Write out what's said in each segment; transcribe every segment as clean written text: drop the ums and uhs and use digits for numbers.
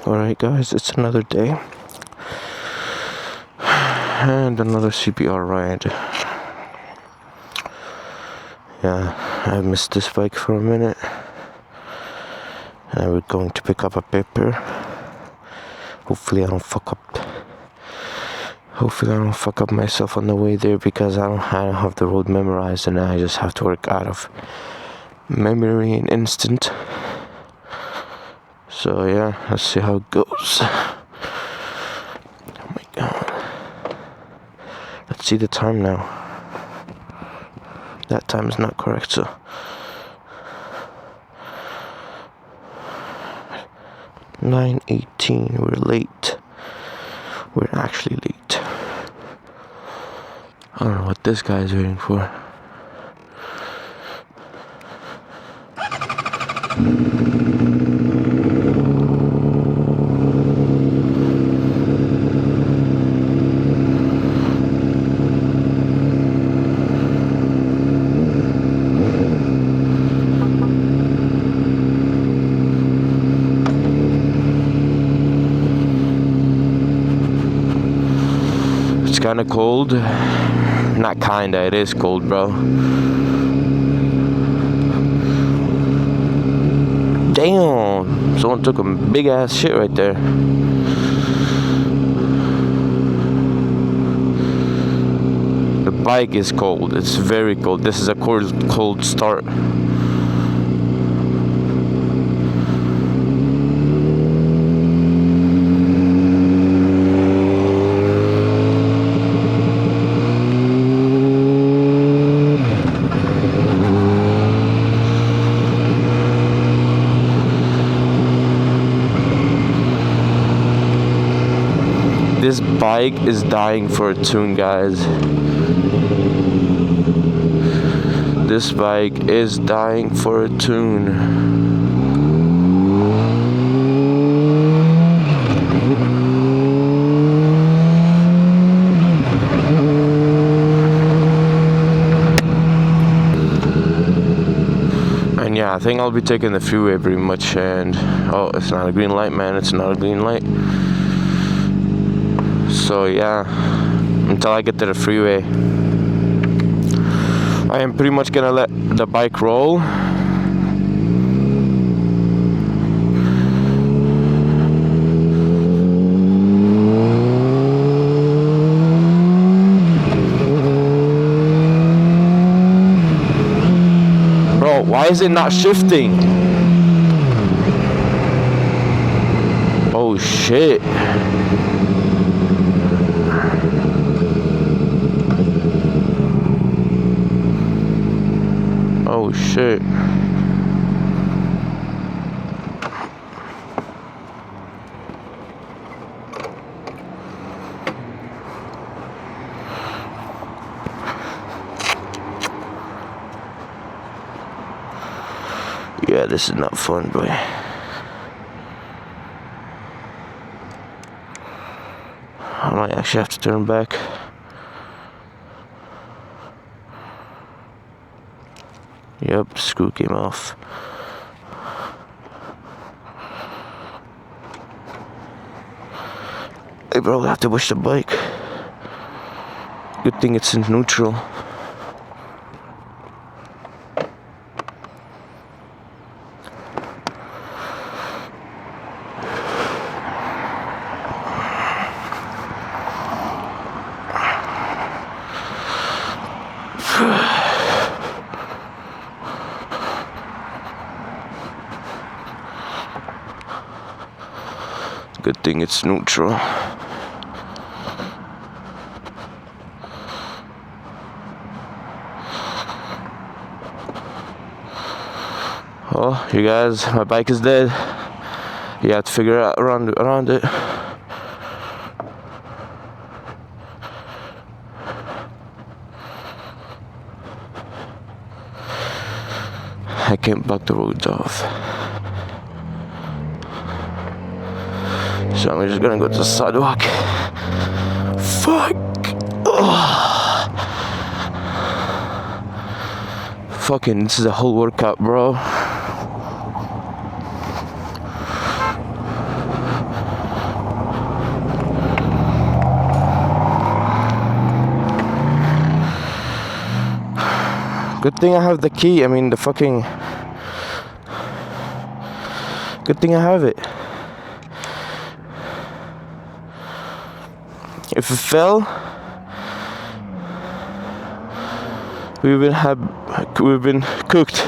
Alright guys, it's another day and another CBR ride. Yeah, I missed this bike for a minute and we're going to pick up a paper. Hopefully I don't fuck up myself on the way there, because I don't have the road memorized and I just have to work out of memory and instant. So yeah, let's see how it goes. Oh my god. Let's see the time now. That time is not correct, so 9:18, we're late. We're actually late. I don't know what this guy's waiting for. It's kinda cold. Not kinda, it is cold, bro. Damn! Someone took a big ass shit right there. The bike is cold. It's very cold. This is a cold start. This bike is dying for a tune, guys. This bike is dying for a tune. And yeah, I think I'll be taking the freeway pretty much. And oh, it's not a green light, man. It's not a green light. So yeah, until I get to the freeway, I am pretty much gonna let the bike roll. Bro, why is it not shifting? Oh shit. Oh shit. Yeah, this is not fun, boy. I might actually have to turn back. Yep, screw came off. Hey bro, I have to push the bike. Good thing it's in neutral. Good thing it's neutral. Oh, you guys, my bike is dead. You have to figure out around it. I can't block the roads off. So I'm just gonna go to the sidewalk. Fuck! Ugh. Fucking, this is a whole workout, bro. Good thing I have the key. I mean, the fucking. Good thing I have it. If it fell, we've been cooked.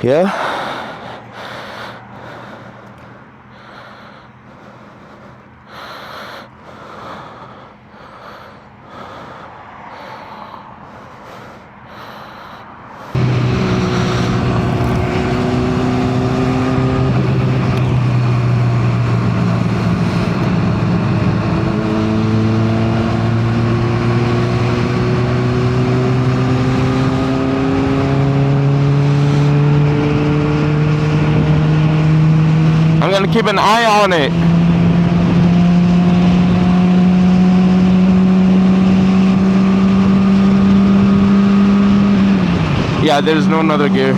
Yeah. I'm gonna keep an eye on it. Yeah, there's no another gear.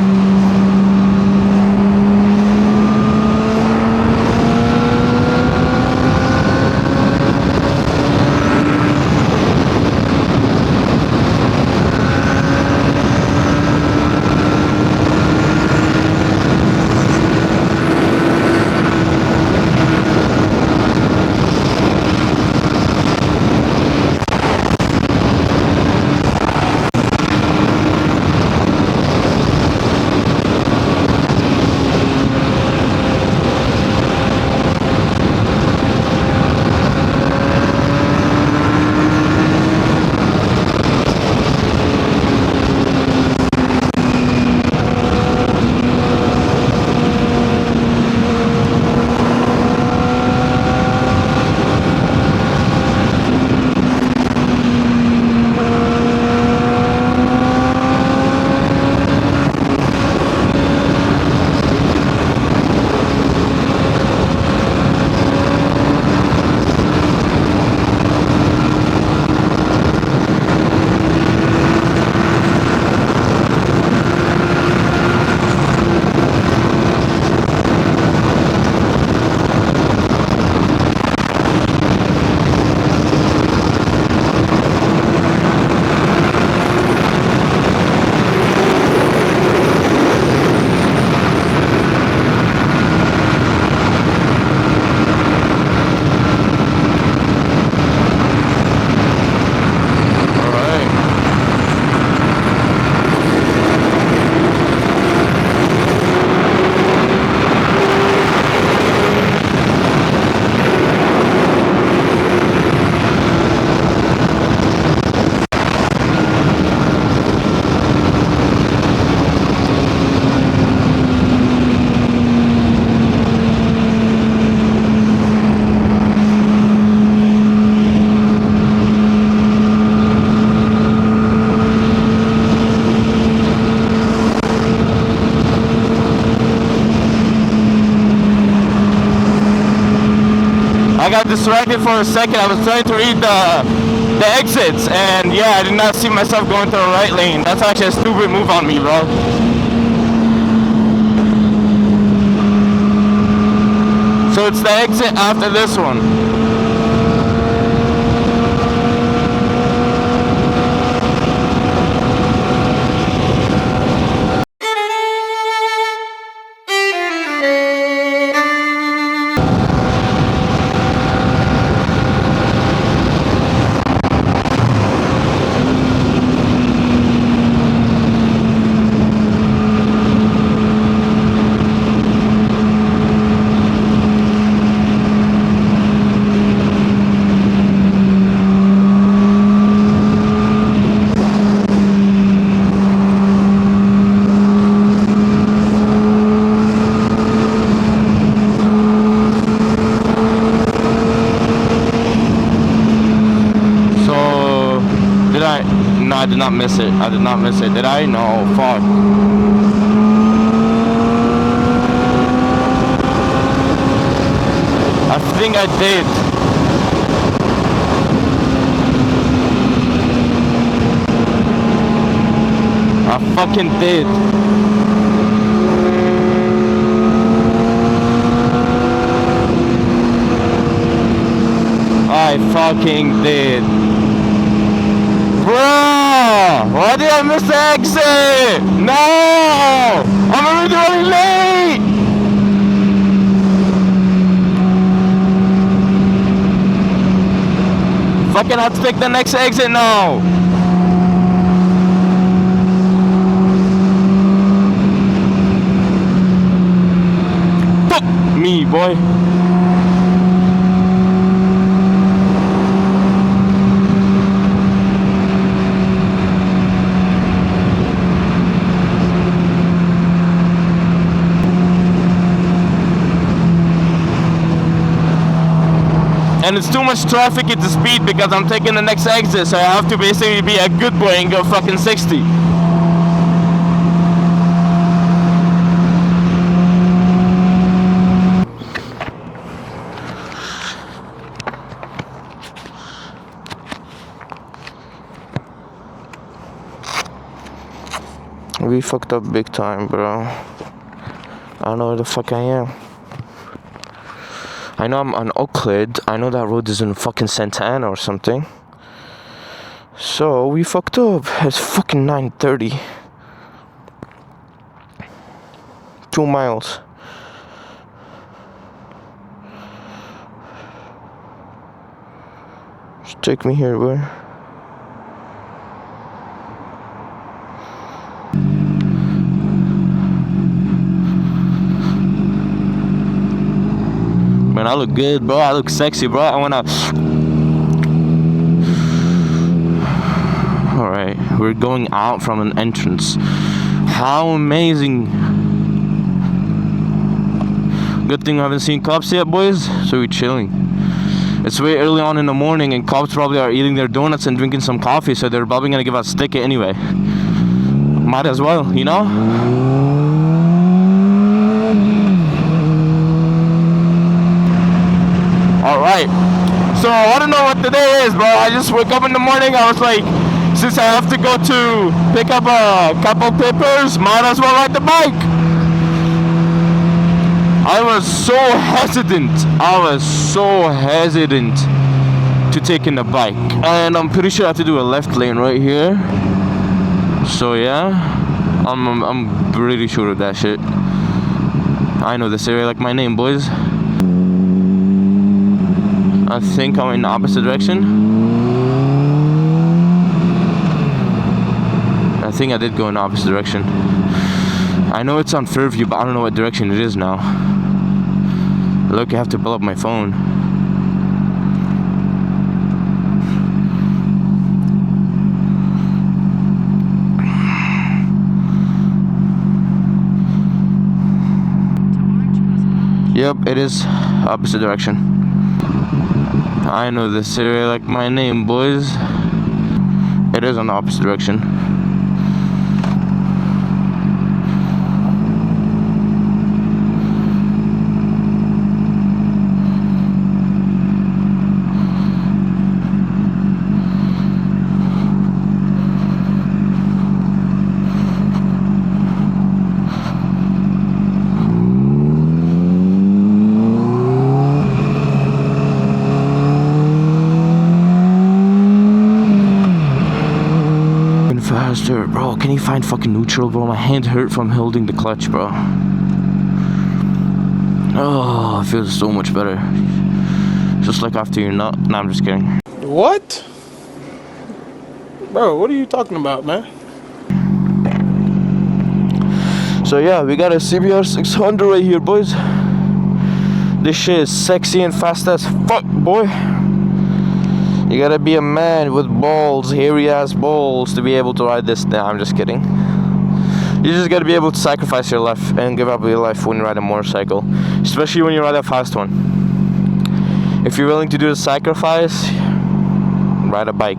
I got distracted for a second. I was trying to read the exits, and yeah, I did not see myself going to the right lane. That's actually a stupid move on me, bro. So it's the exit after this one. I did not miss it. I did not miss it. Did I? No. Fuck. I think I did. I fucking did. I fucking did. Bro! Why did I miss the exit? No! I'm already running late! Fucking have to take the next exit now! Fuck me, boy! And it's too much traffic at the speed because I'm taking the next exit, so I have to basically be a good boy and go fucking 60. We fucked up big time, bro. I don't know where the fuck I am. I know I'm on Oakland. I know that road is in fucking Santa Ana or something. So we fucked up. It's fucking 9:30. 2 miles. Just take me here, boy. Man, I look good, bro. I look sexy, bro. I wanna... Alright, we're going out from an entrance. How amazing. Good thing I haven't seen cops yet, boys. So we're chilling. It's way early on in the morning and cops probably are eating their donuts and drinking some coffee, so they're probably gonna give us a ticket anyway. Might as well, you know? Alright, so I don't know what today is, bro. I just woke up in the morning. I was like, since I have to go to pick up a couple papers, might as well ride the bike. I was so hesitant. To taking the bike. And I'm pretty sure I have to do a left lane right here. So yeah, I'm pretty sure of that shit. I know this area like my name, boys. I think I'm in the opposite direction. I think I did go in the opposite direction. I know it's on Fairview, but I don't know what direction it is now. Look, I have to pull up my phone. Yep, it is opposite direction. I know this area like my name, boys. It is on the opposite direction. Faster, bro. Can you find fucking neutral, bro? My hand hurt from holding the clutch, bro. Oh, it feels so much better. Just like after you're not. Nah, I'm just kidding. What? Bro, what are you talking about, man? So yeah, we got a CBR600 right here, boys. This shit is sexy and fast as fuck, boy. You gotta be a man with balls, hairy ass balls, to be able to ride this. Nah, I'm just kidding. You just gotta be able to sacrifice your life and give up your life when you ride a motorcycle, especially when you ride a fast one. If you're willing to do the sacrifice, ride a bike.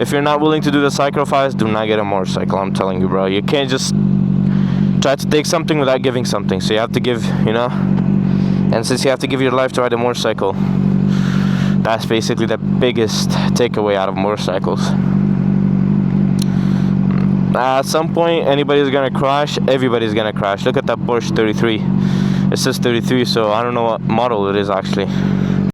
If you're not willing to do the sacrifice, do not get a motorcycle. I'm telling you, bro. You can't just try to take something without giving something. So you have to give, you know. And since you have to give your life to ride a motorcycle, that's basically the biggest takeaway out of motorcycles. At some point, anybody's gonna crash. Everybody's gonna crash. Look at that Porsche 33. It says 33, so I don't know what model it is actually.